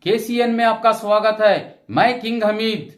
KCN में आपका स्वागत है। मैं किंग हमीद।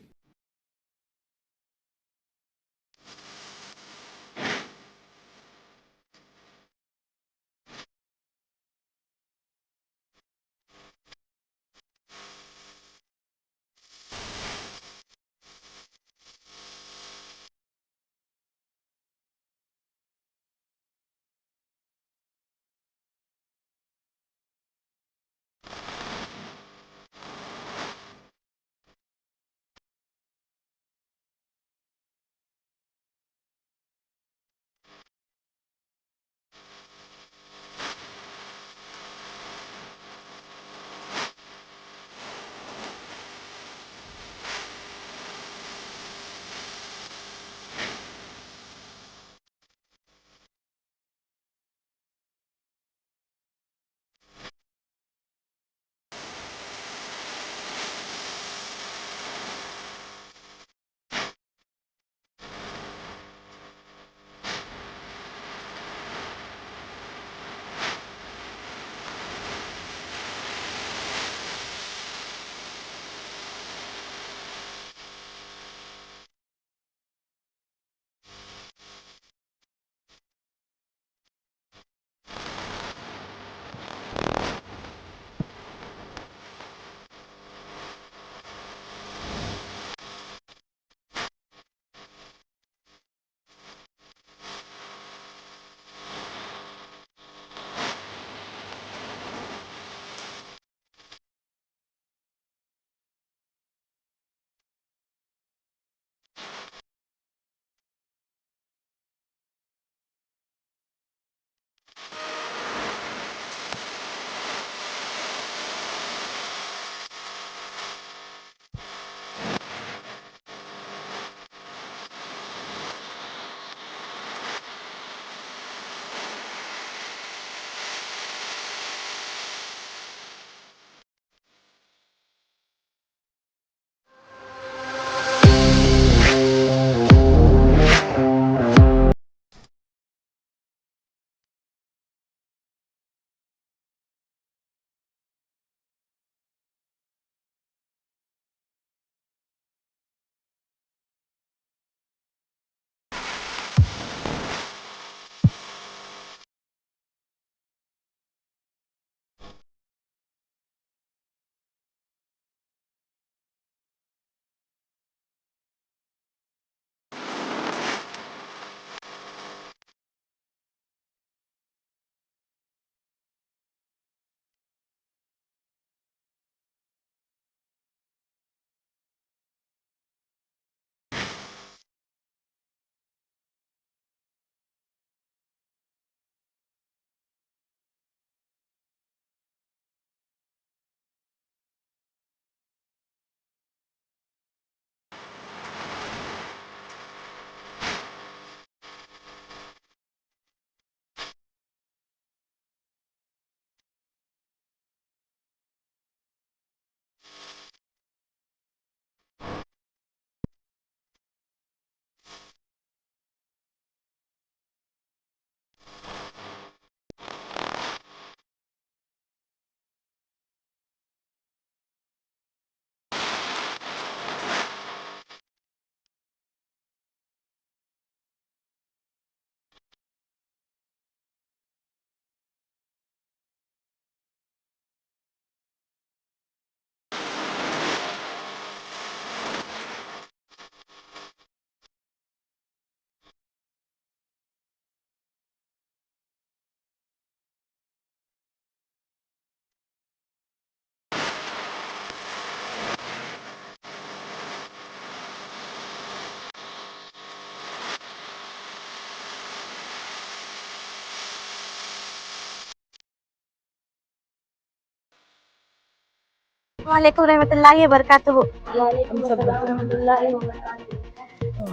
वालेकुम रहमतुल्लाहि व बरकातुहू।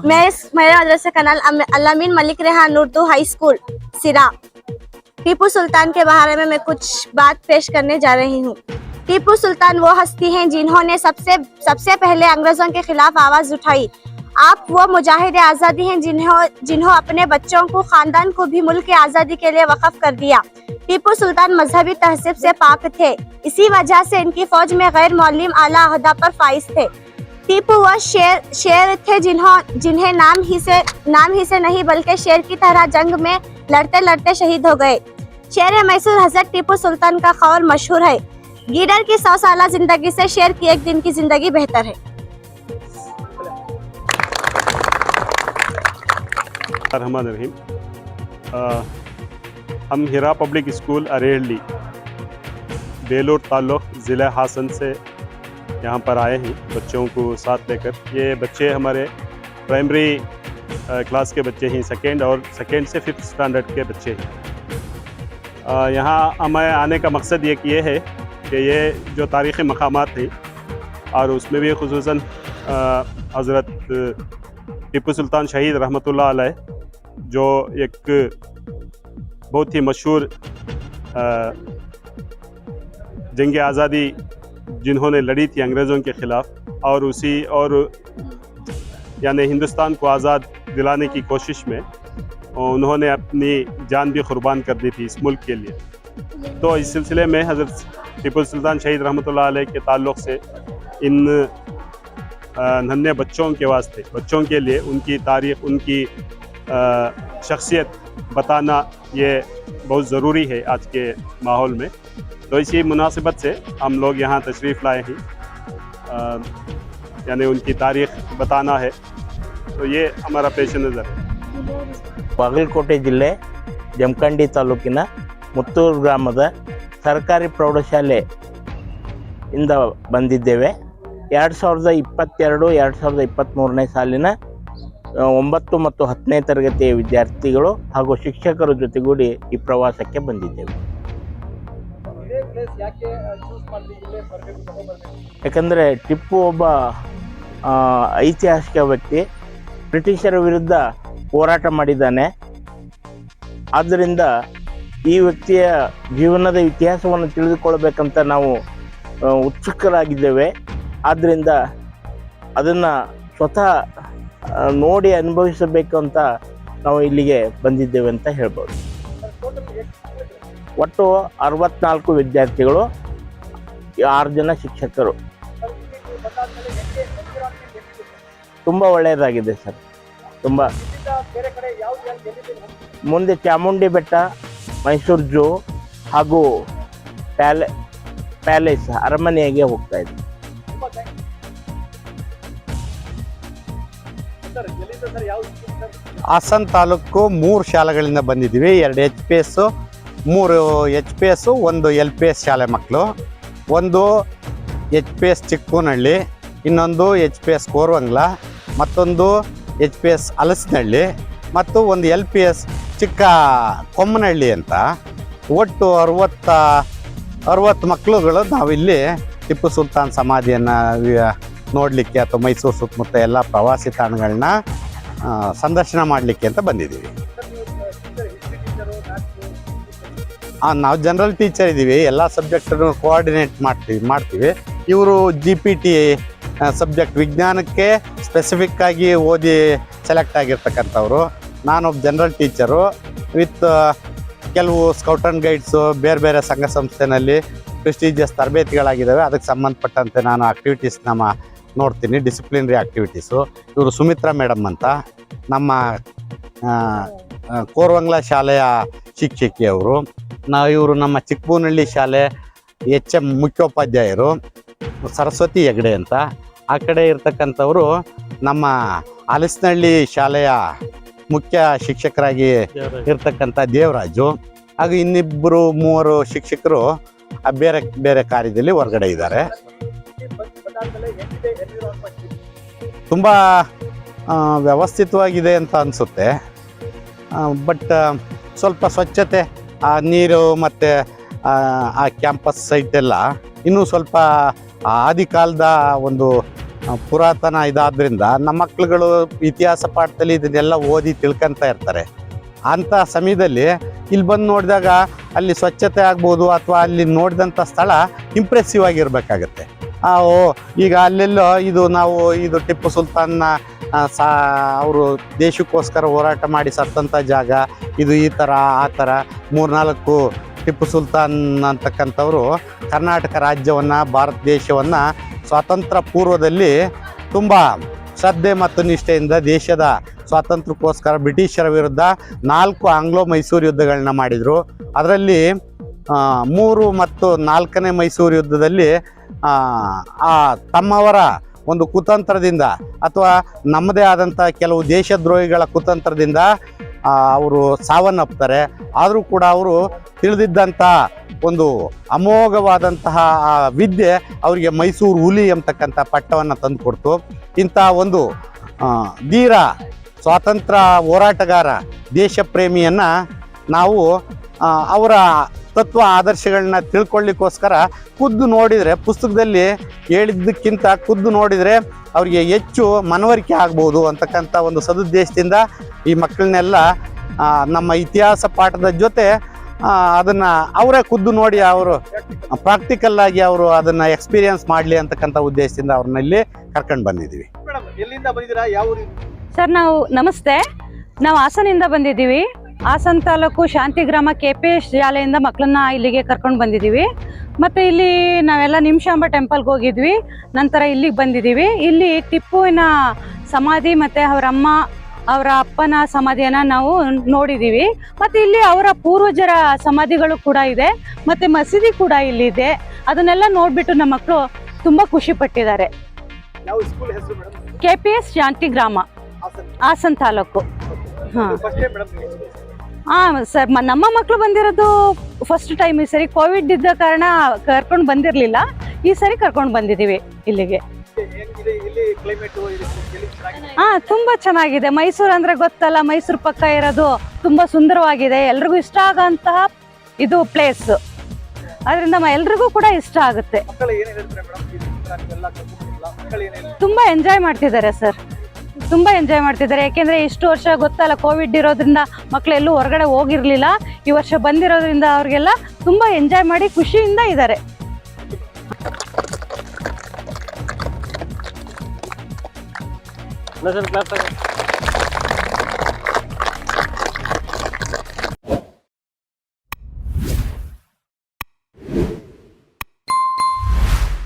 मेरा मदरसा का नाम अल्लामीन मलिक रेहान उर्दू हाई स्कूल सिरा। टीपू सुल्तान के बारे में मैं कुछ बात पेश करने जा रही हूँ। टीपू सुल्तान वो हस्ती हैं जिन्होंने सबसे पहले अंग्रेजों के खिलाफ आवाज उठाई। आप वो मुजाहिद आज़ादी हैं जिन्हों अपने बच्चों को, खानदान को भी मुल्क की आज़ादी के लिए वक़फ़ कर दिया। टीपू सुल्तान मजहबी तहज़ीब से पाक थे, इसी वजह से इनकी फौज में गैर मौलिम आला अहदा पर फाइज थे। टीपू वह शेर थे जिन्हें नाम ही से नहीं बल्कि शेर की तरह जंग में लड़ते लड़ते शहीद हो गए। शेर मैसूर हज़रत टीपू सुल्तान का कौल मशहूर है, गीदड़ की 100 साल जिंदगी से शेर की एक दिन की जिंदगी बेहतर है। रहमान रहीम। हम हिरा पब्लिक स्कूल अरेहली बेलूर ताल्लुक़ ज़िला हासन से यहाँ पर आए हैं बच्चों को साथ लेकर। ये बच्चे हमारे प्राइमरी क्लास के बच्चे हैं, सेकेंड से 5th स्टैंडर्ड के बच्चे हैं। यहाँ हमें आने का मकसद ये है कि ये जो तारीख़ी मकामात हैं और उसमें भी खुसूसन हज़रत टीपू सुल्तान शहीद रहमतुल्लाह अलैह जो एक बहुत ही मशहूर जंग आज़ादी जिन्होंने लड़ी थी अंग्रेज़ों के ख़िलाफ़ और यानी हिंदुस्तान को आज़ाद दिलाने की कोशिश में उन्होंने अपनी जान भी कुर्बान कर दी थी इस मुल्क के लिए। तो इस सिलसिले में हज़रत टीपू सुल्तान शहीद रहमतुल्लाह अलैह के ताल्लुक़ से इन नन्हे बच्चों के वास्ते, बच्चों के लिए उनकी तारीख़, उनकी शख्सियत बताना ये बहुत ज़रूरी है आज के माहौल में। तो इसी मुनासिबत से हम लोग यहाँ तशरीफ़ लाए हैं, यानी उनकी तारीख़ बताना है। तो ये हमारा पेश नज़र है। ಬಾಗಲಕೋಟೆ ಜಿಲ್ಲೆ ಜಮಖಂಡಿ ತಾಲೂಕಿನ ಮುತ್ತೂರು ಗ್ರಾಮದ ಸರ್ಕಾರಿ ಪ್ರೌಢಶಾಲೆ ಇಂದ ಬಂದಿದ್ದೇವೆ। 2022-2023ನೇ ಸಾಲಿನ 9 ಮತ್ತು 10ನೇ ತರಗತಿಯ ವಿದ್ಯಾರ್ಥಿಗಳು ಹಾಗೂ ಶಿಕ್ಷಕರ ಜೊತೆಗೂಡಿ ಈ ಪ್ರವಾಸಕ್ಕೆ ಬಂದಿದ್ದೇವೆ। ಯಾಕಂದರೆ ಟಿಪ್ಪು ಒಬ್ಬ ಐತಿಹಾಸಿಕ ವ್ಯಕ್ತಿ, ಬ್ರಿಟಿಷರ ವಿರುದ್ಧ ಹೋರಾಟ ಮಾಡಿದ್ದಾನೆ। ಆದ್ದರಿಂದ ಈ ವ್ಯಕ್ತಿಯ ಜೀವನದ ಇತಿಹಾಸವನ್ನು ತಿಳಿದುಕೊಳ್ಬೇಕಂತ ನಾವು ಉತ್ಸುಕರಾಗಿದ್ದೇವೆ। ಆದ್ದರಿಂದ ಅದನ್ನು ಸ್ವತಃ ನೋಡಿ ಅನುಭವಿಸಬೇಕು ಅಂತ ನಾವು ಇಲ್ಲಿಗೆ ಬಂದಿದ್ದೇವೆ ಅಂತ ಹೇಳ್ಬೋದು। ಒಟ್ಟು 64 ವಿದ್ಯಾರ್ಥಿಗಳು, 6 ಜನ ಶಿಕ್ಷಕರು। ತುಂಬ ಒಳ್ಳೆಯದಾಗಿದೆ ಸರ್, ತುಂಬ। ಮುಂದೆ ಚಾಮುಂಡಿ ಬೆಟ್ಟ, ಮೈಸೂರು ಝೂ ಹಾಗೂ ಪ್ಯಾಲೇಸ್ ಅರಮನೆಗೆ ಹೋಗ್ತಾ ಇದೆ। ಹಾಸನ್ ತಾಲೂಕು 3 ಶಾಲೆಗಳಿಂದ ಬಂದಿದ್ದೀವಿ। 2 HPS, 3 HPS, 1 LPS ಶಾಲೆ ಮಕ್ಕಳು, ಒಂದು HPS ಚಿಕ್ಕೂನಹಳ್ಳಿ, ಇನ್ನೊಂದು HPS ಕೋರವಂಗ್ಲ, ಮತ್ತೊಂದು HPS ಹಲಸನಹಳ್ಳಿ ಮತ್ತು ಒಂದು LPS ಚಿಕ್ಕ ಕೊಮ್ಮನಹಳ್ಳಿ ಅಂತ ಒಟ್ಟು 60 ಮಕ್ಕಳುಗಳು ನಾವಿಲ್ಲಿ ಟಿಪ್ಪು ಸುಲ್ತಾನ್ ಸಮಾಧಿಯನ್ನು ನೋಡಲಿಕ್ಕೆ ಅಥವಾ ಮೈಸೂರು ಸುತ್ತಮುತ್ತ ಎಲ್ಲ ಪ್ರವಾಸಿ ತಾಣಗಳನ್ನ ಸಂದರ್ಶನ ಮಾಡಲಿಕ್ಕೆ ಅಂತ ಬಂದಿದ್ದೀವಿ। ನಾವು ಜನರಲ್ ಟೀಚರ್ ಇದ್ದೀವಿ, ಎಲ್ಲ ಸಬ್ಜೆಕ್ಟನ್ನು ಕೋಆರ್ಡಿನೇಟ್ ಮಾಡ್ತೀವಿ। ಇವರು GPT ಸಬ್ಜೆಕ್ಟ್ ವಿಜ್ಞಾನಕ್ಕೆ ಸ್ಪೆಸಿಫಿಕ್ಕಾಗಿ ಓದಿ ಸೆಲೆಕ್ಟ್ ಆಗಿರ್ತಕ್ಕಂಥವ್ರು। ನಾನೊಬ್ಬ ಜನರಲ್ ಟೀಚರು ವಿತ್ ಕೆಲವು ಸ್ಕೌಟ್ ಆ್ಯಂಡ್ ಗೈಡ್ಸು ಬೇರೆ ಬೇರೆ ಸಂಘ ಸಂಸ್ಥೆಯಲ್ಲಿ ಪ್ರೆಸ್ಟೀಜಿಯಸ್ ತರಬೇತಿಗಳಾಗಿದ್ದಾವೆ, ಅದಕ್ಕೆ ಸಂಬಂಧಪಟ್ಟಂತೆ ನಾನು ಆಕ್ಟಿವಿಟೀಸ್ನ ನೋಡ್ತೀನಿ, ಡಿಸಿಪ್ಲಿನರಿ ಆಕ್ಟಿವಿಟೀಸು। ಇವರು ಸುಮಿತ್ರಾ ಮೇಡಮ್ ಅಂತ ನಮ್ಮ ಕೋರವಂಗ್ಲ ಶಾಲೆಯ ಶಿಕ್ಷಕಿಯವರು। ಇವರು ನಮ್ಮ ಚಿಕ್ಕಬೂನಹಳ್ಳಿ ಶಾಲೆ HM ಮುಖ್ಯೋಪಾಧ್ಯಾಯರು, ಸರಸ್ವತಿ ಹೆಗ್ಡೆ ಅಂತ। ಆ ಕಡೆ ಇರ್ತಕ್ಕಂಥವರು ನಮ್ಮ ಹಲಸನಹಳ್ಳಿ ಶಾಲೆಯ ಮುಖ್ಯ ಶಿಕ್ಷಕರಾಗಿ ಇರ್ತಕ್ಕಂಥ ದೇವರಾಜು, ಹಾಗೂ ಇನ್ನಿಬ್ಬರು 3 ಶಿಕ್ಷಕರು ಬೇರೆ ಬೇರೆ ಕಾರ್ಯದಲ್ಲಿ ಹೊರಗಡೆ ಇದ್ದಾರೆ। ತುಂಬ ವ್ಯವಸ್ಥಿತವಾಗಿದೆ ಅಂತ ಅನಿಸುತ್ತೆ, ಬಟ್ ಸ್ವಲ್ಪ ಸ್ವಚ್ಛತೆ, ಆ ನೀರು ಮತ್ತು ಆ ಕ್ಯಾಂಪಸ್ ಸೈಟೆಲ್ಲ ಇನ್ನೂ ಸ್ವಲ್ಪ ಆದಿಕಾಲದ ಒಂದು ಪುರಾತನ ಇದಾದ್ರಿಂದ ನಮ್ಮ ಮಕ್ಕಳುಗಳು ಇತಿಹಾಸ ಪಾಠದಲ್ಲಿ ಇದನ್ನೆಲ್ಲ ಓದಿ ತಿಳ್ಕೊತಾ ಇರ್ತಾರೆ। ಅಂಥ ಸಮಯದಲ್ಲಿ ಇಲ್ಲಿ ಬಂದು ನೋಡಿದಾಗ ಅಲ್ಲಿ ಸ್ವಚ್ಛತೆ ಆಗ್ಬೋದು ಅಥವಾ ಅಲ್ಲಿ ನೋಡಿದಂಥ ಸ್ಥಳ ಇಂಪ್ರೆಸಿವ್ ಆಗಿರಬೇಕಾಗತ್ತೆ। ಈಗ ಅಲ್ಲೆಲ್ಲೋ ಇದು ಟಿಪ್ಪು ಸುಲ್ತಾನ್ನ ಅವರು ದೇಶಕ್ಕೋಸ್ಕರ ಹೋರಾಟ ಮಾಡಿ ಸತ್ತಂಥ ಜಾಗ ಇದು, ಈ ಥರ ಆ ಥರ 3-4 ಟಿಪ್ಪು ಸುಲ್ತಾನ್ ಅಂತಕ್ಕಂಥವ್ರು ಕರ್ನಾಟಕ ರಾಜ್ಯವನ್ನು, ಭಾರತ ದೇಶವನ್ನು ಸ್ವಾತಂತ್ರ್ಯ ಪೂರ್ವದಲ್ಲಿ ತುಂಬ ಶ್ರದ್ಧೆ ಮತ್ತು ನಿಷ್ಠೆಯಿಂದ ದೇಶದ ಸ್ವಾತಂತ್ರ್ಯಕ್ಕೋಸ್ಕರ ಬ್ರಿಟಿಷರ ವಿರುದ್ಧ 4 ಆಂಗ್ಲೋ ಮೈಸೂರು ಯುದ್ಧಗಳನ್ನ ಮಾಡಿದರು. ಅದರಲ್ಲಿ 3 ಮತ್ತು 4ನೇ ಮೈಸೂರು ಯುದ್ಧದಲ್ಲಿ ತಮ್ಮವರ ಒಂದು ಕುತಂತ್ರದಿಂದ ಅಥವಾ ನಮ್ಮದೇ ಆದಂಥ ಕೆಲವು ದೇಶದ್ರೋಹಿಗಳ ಕುತಂತ್ರದಿಂದ ಅವರು ಸಾವನ್ನಪ್ತಾರೆ. ಆದರೂ ಕೂಡ ಅವರು ತಿಳಿದಿದ್ದಂಥ ಒಂದು ಅಮೋಘವಾದಂತಹ ವಿದ್ಯೆ ಅವರಿಗೆ ಮೈಸೂರು ಹುಲಿ ಎಂಬತಕ್ಕಂಥ ಪಟ್ಟವನ್ನು ತಂದುಕೊಡ್ತು. ಇಂಥ ಒಂದು ಧೀರ ಸ್ವಾತಂತ್ರ್ಯ ಹೋರಾಟಗಾರ, ದೇಶ ಪ್ರೇಮಿಯನ್ನು ನಾವು ಅವರ ತತ್ವ ಆದರ್ಶಗಳನ್ನ ತಿಳ್ಕೊಳ್ಳಿಕ್ಕೋಸ್ಕರ ಖುದ್ದು ನೋಡಿದರೆ, ಪುಸ್ತಕದಲ್ಲಿ ಹೇಳಿದ್ದಕ್ಕಿಂತ ಖುದ್ದು ನೋಡಿದರೆ ಅವರಿಗೆ ಹೆಚ್ಚು ಮನವರಿಕೆ ಆಗ್ಬೋದು ಅಂತಕ್ಕಂಥ ಒಂದು ಸದುದ್ದೇಶದಿಂದ ಈ ಮಕ್ಕಳನ್ನೆಲ್ಲ ನಮ್ಮ ಇತಿಹಾಸ ಪಾಠದ ಜೊತೆ ಅದನ್ನು ಅವರೇ ಖುದ್ದು ನೋಡಿ ಅವರು ಪ್ರಾಕ್ಟಿಕಲ್ಲಾಗಿ ಅವರು ಅದನ್ನು ಎಕ್ಸ್ಪೀರಿಯನ್ಸ್ ಮಾಡಲಿ ಅಂತಕ್ಕಂಥ ಉದ್ದೇಶದಿಂದ ಅವ್ರನ್ನ ಇಲ್ಲಿ ಕರ್ಕೊಂಡು ಬಂದಿದ್ದೀವಿ. ಎಲ್ಲಿಂದ ಬಂದಿದ್ದೀರಾ? ಯಾವ ಊರು? ಸರ್, ನಮಸ್ತೆ, ನಾವು ಹಾಸನಿಂದ ಬಂದಿದ್ದೀವಿ. ಹಾಸನ ತಾಲೂಕು ಶಾಂತಿಗ್ರಾಮ KPS ಶಾಲೆಯಿಂದ ಮಕ್ಕಳನ್ನ ಇಲ್ಲಿಗೆ ಕರ್ಕೊಂಡು ಬಂದಿದ್ದೀವಿ. ಮತ್ತು ಇಲ್ಲಿ ನಾವೆಲ್ಲ ನಿಮಿಷಾಂಬ ಟೆಂಪಲ್ಗೆ ಹೋಗಿದ್ವಿ. ನಂತರ ಇಲ್ಲಿಗೆ ಬಂದಿದ್ದೀವಿ. ಇಲ್ಲಿ ಟಿಪ್ಪುವಿನ ಸಮಾಧಿ ಮತ್ತು ಅವರ ಅಪ್ಪನ ಸಮಾಧಿಯನ್ನು ನಾವು ನೋಡಿದ್ದೀವಿ. ಮತ್ತು ಇಲ್ಲಿ ಅವರ ಪೂರ್ವಜರ ಸಮಾಧಿಗಳು ಕೂಡ ಇದೆ, ಮತ್ತು ಮಸೀದಿ ಕೂಡ ಇಲ್ಲಿದೆ. ಅದನ್ನೆಲ್ಲ ನೋಡಿಬಿಟ್ಟು ನಮ್ಮ ಮಕ್ಕಳು ತುಂಬ ಖುಷಿ ಪಟ್ಟಿದ್ದಾರೆ. ಯಾವ ಸ್ಕೂಲ್ ಹೆಸರು ಮೇಡಮ್? KPS ಶಾಂತಿಗ್ರಾಮ, ಹಾಸನ ತಾಲೂಕು. ಹಾಂ ಸರ್, ನಮ್ಮ ಮಕ್ಕಳು ಬಂದಿರೋದು ಫಸ್ಟ್ ಟೈಮ್. ಈ ಸರಿ ಕೋವಿಡ್ ಇದ್ದ ಕಾರಣ ಕರ್ಕೊಂಡು ಬಂದಿರಲಿಲ್ಲ. ಈ ಸರಿ ಕರ್ಕೊಂಡು ಬಂದಿದ್ದೀವಿ ಇಲ್ಲಿಗೆ. ಹಾಂ, ತುಂಬ ಚೆನ್ನಾಗಿದೆ. ಮೈಸೂರು ಅಂದರೆ ಗೊತ್ತಲ್ಲ, ಮೈಸೂರು ಪಕ್ಕ ಇರೋದು ತುಂಬ ಸುಂದರವಾಗಿದೆ. ಎಲ್ರಿಗೂ ಇಷ್ಟ ಆಗೋಂತಹ ಇದು ಪ್ಲೇಸ್. ಅದರಿಂದ ಎಲ್ರಿಗೂ ಕೂಡ ಇಷ್ಟ ಆಗುತ್ತೆ. ತುಂಬ ಎಂಜಾಯ್ ಮಾಡ್ತಿದ್ದಾರೆ ಸರ್, ತುಂಬ ಎಂಜಾಯ್ ಮಾಡ್ತಿದ್ದಾರೆ. ಯಾಕೆಂದರೆ ಇಷ್ಟು ವರ್ಷ ಗೊತ್ತಲ್ಲ, ಕೋವಿಡ್ ಇರೋದ್ರಿಂದ ಮಕ್ಕಳೆಲ್ಲೂ ಹೊರಗಡೆ ಹೋಗಿರಲಿಲ್ಲ. ಈ ವರ್ಷ ಬಂದಿರೋದ್ರಿಂದ ಅವ್ರಿಗೆಲ್ಲ ತುಂಬ ಎಂಜಾಯ್ ಮಾಡಿ ಖುಷಿಯಿಂದ ಇದ್ದಾರೆ. ಕ್ಲಾಸ್